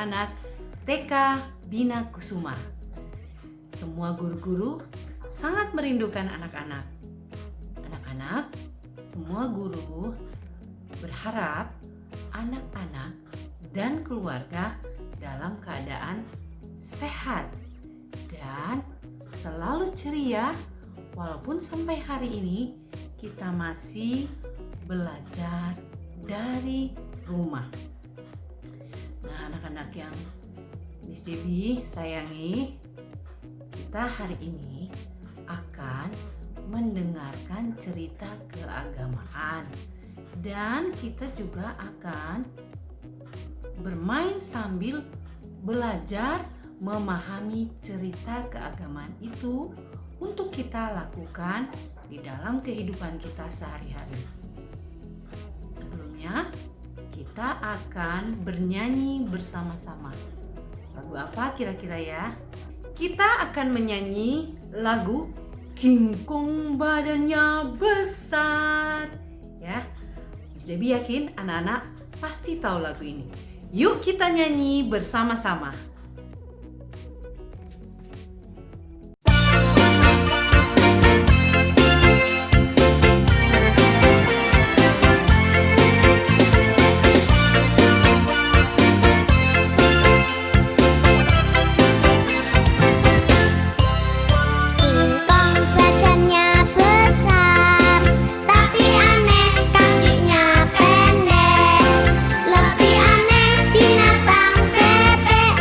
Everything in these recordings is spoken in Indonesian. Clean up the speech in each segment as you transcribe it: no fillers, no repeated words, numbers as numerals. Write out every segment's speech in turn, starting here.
anak-anak TK Bina Kusuma. Semua guru-guru sangat merindukan anak-anak. Anak-anak, semua guru berharap anak-anak dan keluarga dalam keadaan sehat dan selalu ceria walaupun sampai hari ini kita masih belajar dari rumah. Nah, anak-anak yang Miss Debbie sayangi, kita hari ini akan mendengarkan cerita keagamaan dan kita juga akan bermain sambil belajar memahami cerita keagamaan itu untuk kita lakukan di dalam kehidupan kita sehari-hari. Sebelumnya, kita akan bernyanyi bersama-sama. Lagu apa kira-kira ya? Kita akan menyanyi lagu King Kong badannya besar. Ya, Miss Debbie yakin anak-anak pasti tahu lagu ini. Yuk kita nyanyi bersama-sama. Lebih aneh binatang bebek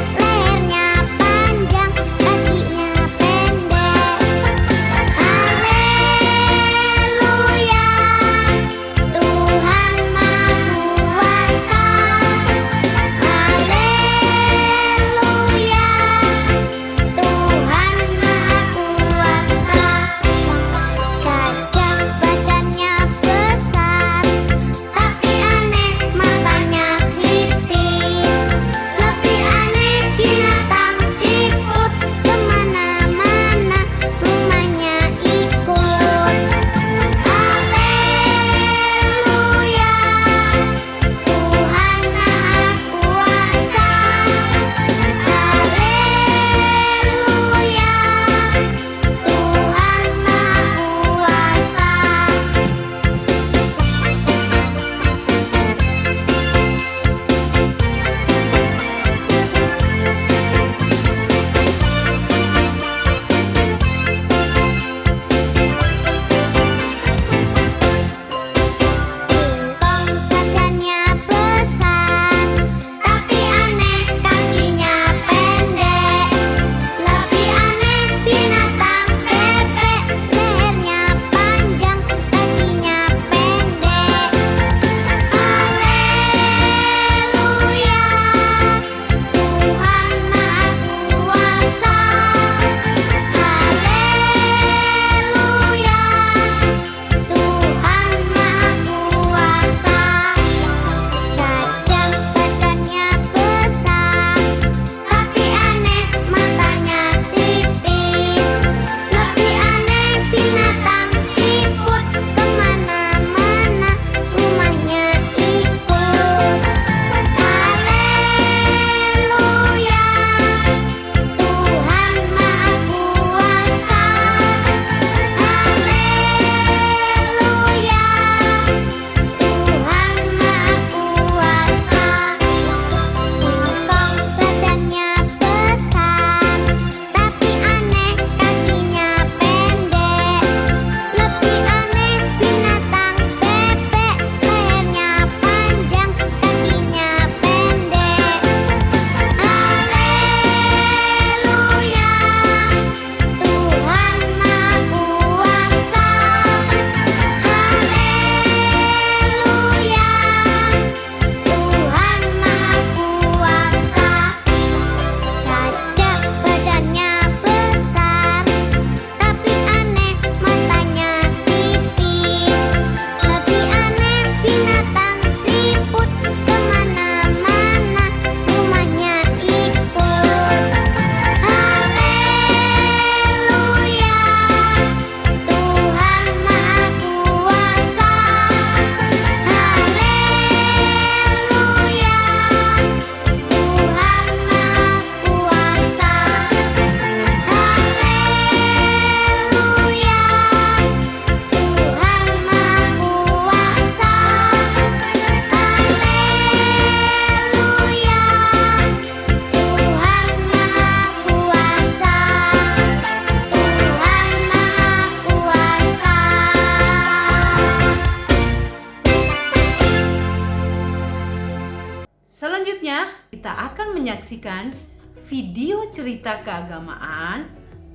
video cerita keagamaan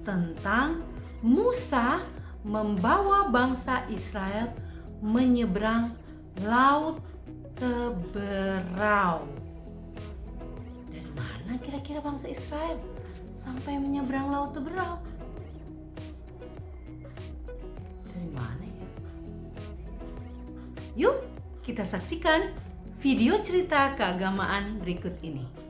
tentang Musa membawa bangsa Israel menyeberang Laut Teberau. Dari mana kira-kira bangsa Israel sampai menyeberang Laut Teberau? Dari mana ya? Yuk, kita saksikan video cerita keagamaan berikut ini.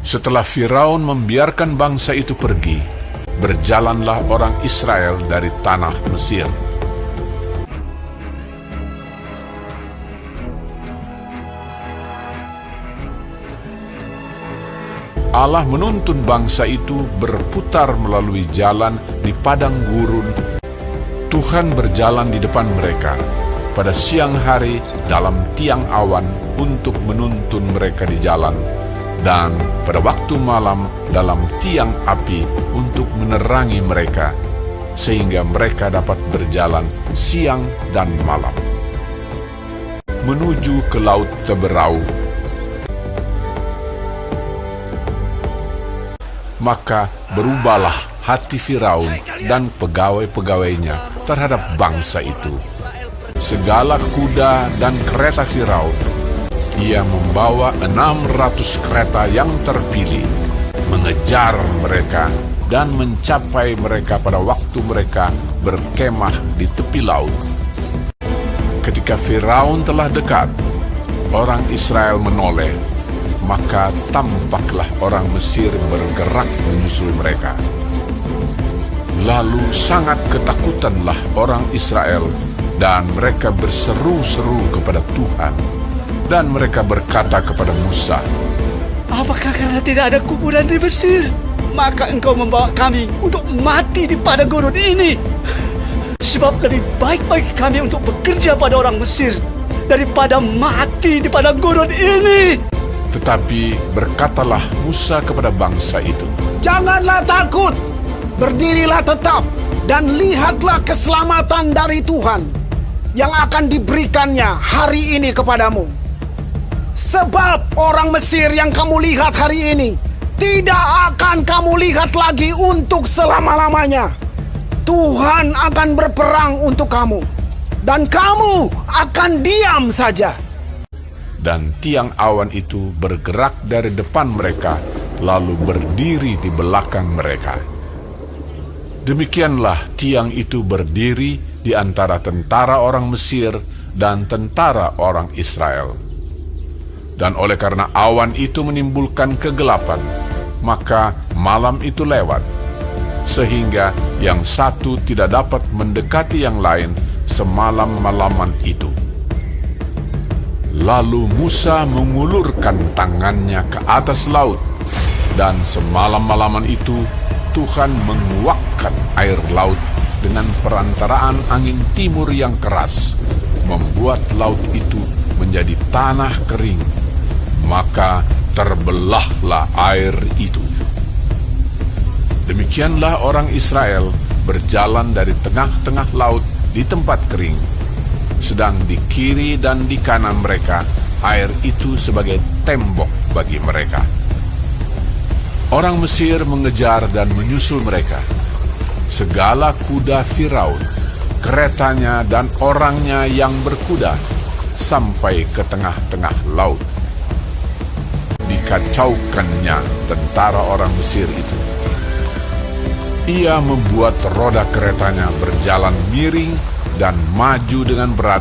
Setelah Firaun membiarkan bangsa itu pergi, berjalanlah orang Israel dari tanah Mesir. Allah menuntun bangsa itu berputar melalui jalan di padang gurun. Tuhan berjalan di depan mereka pada siang hari dalam tiang awan untuk menuntun mereka di jalan, dan pada waktu malam dalam tiang api untuk menerangi mereka, sehingga mereka dapat berjalan siang dan malam menuju ke Laut Teberau. Maka berubahlah hati Firaun dan pegawai-pegawainya terhadap bangsa itu. Segala kuda dan kereta Firaun, ia membawa 600 kereta yang terpilih, mengejar mereka dan mencapai mereka pada waktu mereka berkemah di tepi laut. Ketika Firaun telah dekat, orang Israel menoleh, maka tampaklah orang Mesir bergerak menyusul mereka. Lalu sangat ketakutanlah orang Israel, dan mereka berseru-seru kepada Tuhan. Dan mereka berkata kepada Musa, "Apakah karena tidak ada kuburan di Mesir, maka engkau membawa kami untuk mati di padang gurun ini? Sebab lebih baik bagi kami untuk bekerja pada orang Mesir daripada mati di padang gurun ini." Tetapi berkatalah Musa kepada bangsa itu, "Janganlah takut, berdirilah tetap, dan lihatlah keselamatan dari Tuhan yang akan diberikannya hari ini kepadamu. Sebab orang Mesir yang kamu lihat hari ini tidak akan kamu lihat lagi untuk selama-lamanya. Tuhan akan berperang untuk kamu, dan kamu akan diam saja." dan tiang awan itu bergerak dari depan mereka, lalu berdiri di belakang mereka. Demikianlah tiang itu berdiri di antara tentara orang Mesir dan tentara orang Israel. Dan oleh karena awan itu menimbulkan kegelapan, maka malam itu lewat, sehingga yang satu tidak dapat mendekati yang lain semalam-malaman itu. Lalu Musa mengulurkan tangannya ke atas laut, dan semalam-malaman itu Tuhan menguakkan air laut dengan perantaraan angin timur yang keras, membuat laut itu menjadi tanah kering. Maka terbelahlah air itu. Demikianlah orang Israel berjalan dari tengah-tengah laut di tempat kering, sedang di kiri dan di kanan mereka air itu sebagai tembok bagi mereka. Orang Mesir mengejar dan menyusul mereka. Segala kuda Firaun, keretanya dan orangnya yang berkuda, sampai ke tengah-tengah laut. Dikacaukannya tentara orang Mesir itu. Ia membuat roda keretanya berjalan miring dan maju dengan berat.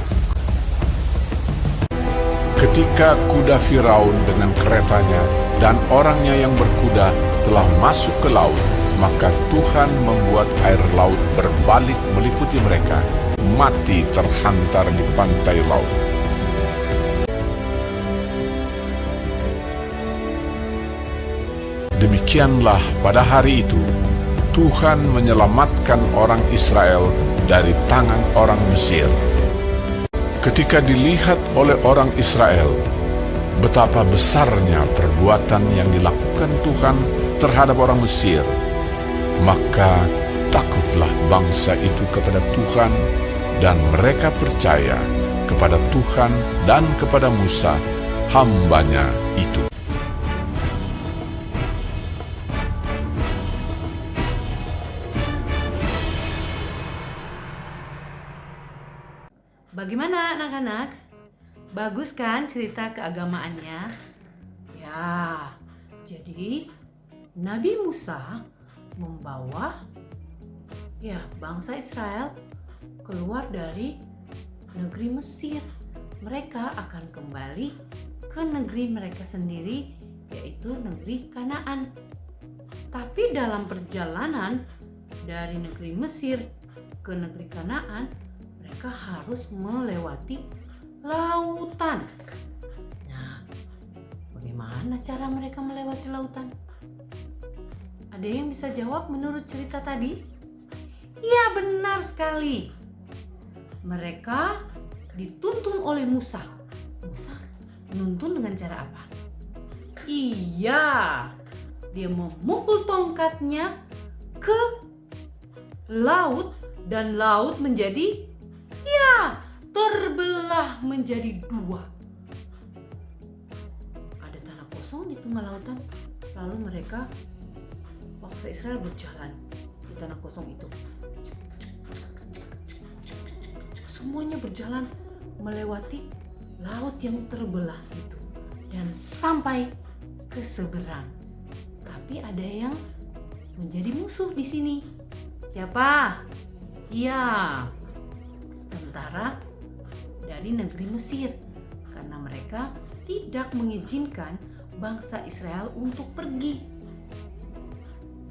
Ketika kuda Firaun dengan keretanya dan orangnya yang berkuda telah masuk ke laut, maka Tuhan membuat air laut berbalik meliputi mereka, mati terhantar di pantai laut. Demikianlah pada hari itu Tuhan menyelamatkan orang Israel dari tangan orang Mesir. Ketika dilihat oleh orang Israel betapa besarnya perbuatan yang dilakukan Tuhan terhadap orang Mesir, maka takutlah bangsa itu kepada Tuhan, dan mereka percaya kepada Tuhan dan kepada Musa, hambanya itu. Bagaimana anak-anak? Bagus kan cerita keagamaannya? Ya, jadi Nabi Musa membawa bangsa Israel keluar dari negeri Mesir. Mereka akan kembali ke negeri mereka sendiri, yaitu negeri Kanaan. Tapi dalam perjalanan dari negeri Mesir ke negeri Kanaan, mereka harus melewati lautan. Nah, bagaimana cara mereka melewati lautan? Ada yang bisa jawab menurut cerita tadi? Ya, benar sekali. Mereka dituntun oleh Musa. Musa menuntun dengan cara apa? Iya, dia memukul tongkatnya ke laut dan laut menjadi terbelah menjadi dua. Ada tanah kosong di tengah lautan. Lalu mereka, bangsa Israel berjalan di tanah kosong itu. Semuanya berjalan melewati laut yang terbelah itu dan sampai ke seberang. Tapi ada yang menjadi musuh di sini. Siapa? Ya, tentara dari negeri Mesir, karena mereka tidak mengizinkan bangsa Israel untuk pergi.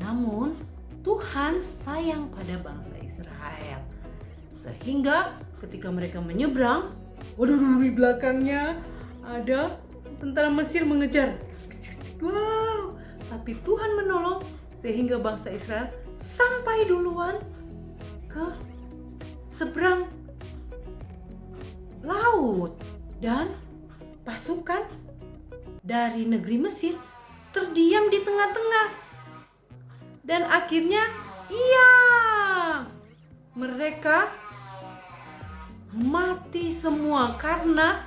Namun Tuhan sayang pada bangsa Israel, sehingga ketika mereka menyeberang, di belakangnya ada tentara Mesir mengejar. Wow, tapi Tuhan menolong sehingga bangsa Israel sampai duluan ke seberang laut, dan pasukan dari negeri Mesir terdiam di tengah-tengah. Dan akhirnya mereka mati semua karena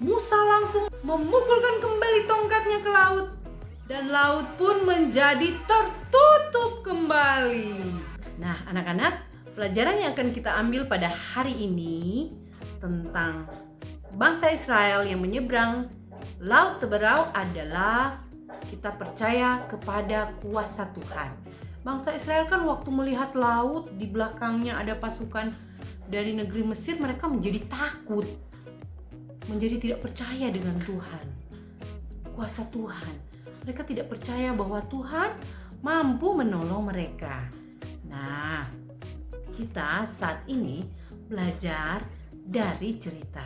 Musa langsung memukulkan kembali tongkatnya ke laut, dan laut pun menjadi tertutup kembali. Nah, anak-anak, pelajaran yang akan kita ambil pada hari ini tentang bangsa Israel yang menyeberang Laut Teberau adalah kita percaya kepada kuasa Tuhan. Bangsa Israel kan waktu melihat laut di belakangnya ada pasukan dari negeri Mesir, mereka menjadi takut, menjadi tidak percaya dengan Tuhan, kuasa Tuhan. Mereka tidak percaya bahwa Tuhan mampu menolong mereka. Nah, kita saat ini belajar dari cerita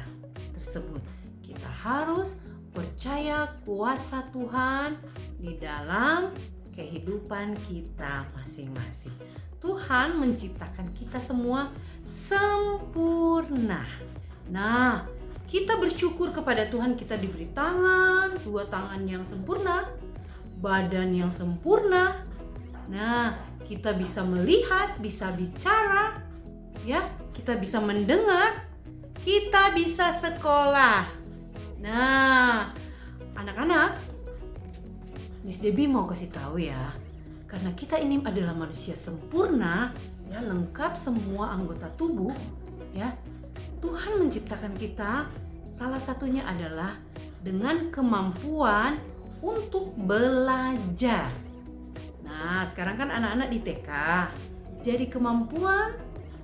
tersebut. Kita harus percaya kuasa Tuhan di dalam kehidupan kita masing-masing. Tuhan menciptakan kita semua sempurna. Nah, kita bersyukur kepada Tuhan, kita diberi tangan, dua tangan yang sempurna, badan yang sempurna. Nah, kita bisa melihat, bisa bicara, kita bisa mendengar, kita bisa sekolah. Nah, anak-anak, Miss Debbie mau kasih tahu ya, karena kita ini adalah manusia sempurna, lengkap semua anggota tubuh, Tuhan menciptakan kita, salah satunya adalah dengan kemampuan untuk belajar. Nah, sekarang kan anak-anak di TK, jadi kemampuan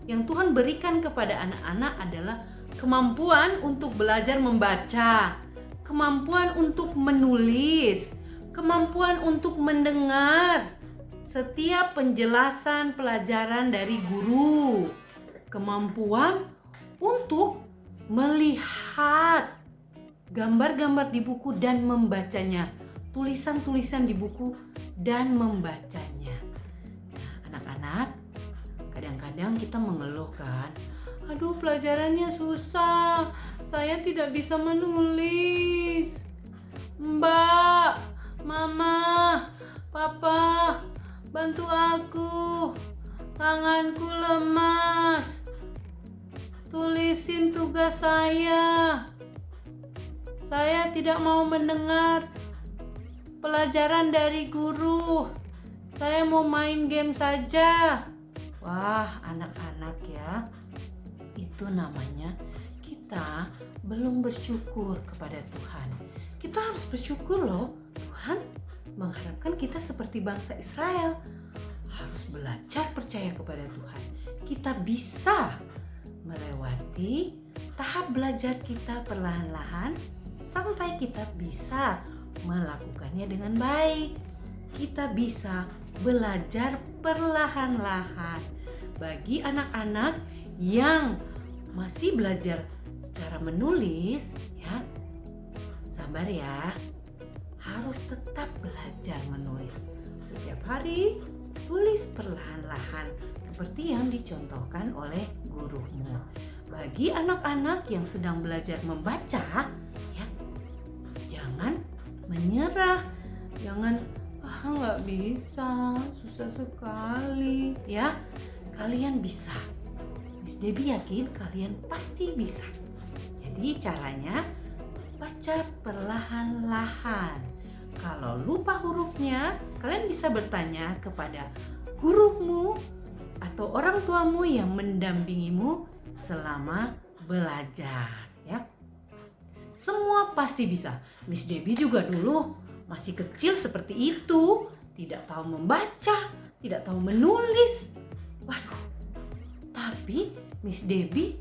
yang Tuhan berikan kepada anak-anak adalah kemampuan untuk belajar membaca, kemampuan untuk menulis, kemampuan untuk mendengar setiap penjelasan pelajaran dari guru, kemampuan untuk melihat gambar-gambar di buku dan membacanya, tulisan-tulisan di buku dan membacanya. Nah, anak-anak, kadang-kadang kita mengeluh kan, aduh pelajarannya susah, saya tidak bisa menulis. Mbak, Mama, Papa, bantu aku. Tanganku lemas. Tulisin tugas saya. Saya tidak mau mendengar pelajaran dari guru. Saya mau main game saja. Wah, anak-anak ya. Itu namanya kita belum bersyukur kepada Tuhan. Kita harus bersyukur loh. Tuhan mengharapkan kita seperti bangsa Israel. Harus belajar percaya kepada Tuhan. Kita bisa melewati tahap belajar kita perlahan-lahan sampai kita bisa melakukannya dengan baik. Kita bisa belajar perlahan-lahan. Bagi anak-anak yang masih belajar cara menulis, ya, sabar ya. Harus tetap belajar menulis. Setiap hari tulis perlahan-lahan seperti yang dicontohkan oleh gurumu. Bagi anak-anak yang sedang belajar membaca, ya, jangan menyerah. Jangan nggak bisa, susah sekali, ya. Kalian bisa. Miss Debbie yakin kalian pasti bisa. Jadi caranya baca perlahan-lahan. Kalau lupa hurufnya, kalian bisa bertanya kepada gurumu atau orang tuamu yang mendampingimu selama belajar, ya. Semua pasti bisa. Miss Debbie juga dulu masih kecil seperti itu, tidak tahu membaca, tidak tahu menulis. Waduh. Tapi Miss Debbie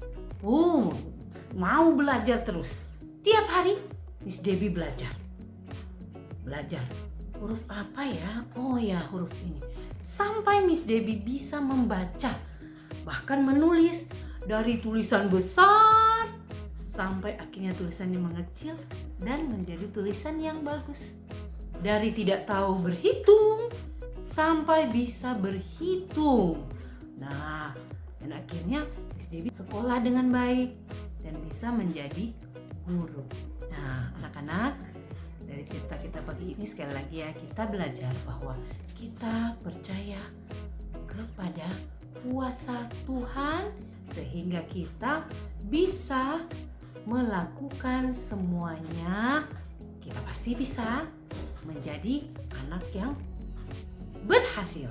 mau belajar terus. Tiap hari Miss Debbie belajar. Huruf apa ya? Oh ya, huruf ini. Sampai Miss Debbie bisa membaca, bahkan menulis dari tulisan besar sampai akhirnya tulisannya mengecil dan menjadi tulisan yang bagus. Dari tidak tahu berhitung sampai bisa berhitung. Nah, dan akhirnya Miss Debbie sekolah dengan baik dan bisa menjadi guru. Nah, anak-anak, dari cerita kita pagi ini sekali lagi ya, kita belajar bahwa kita percaya kepada kuasa Tuhan sehingga kita bisa melakukan semuanya. Kita pasti bisa menjadi anak yang berhasil.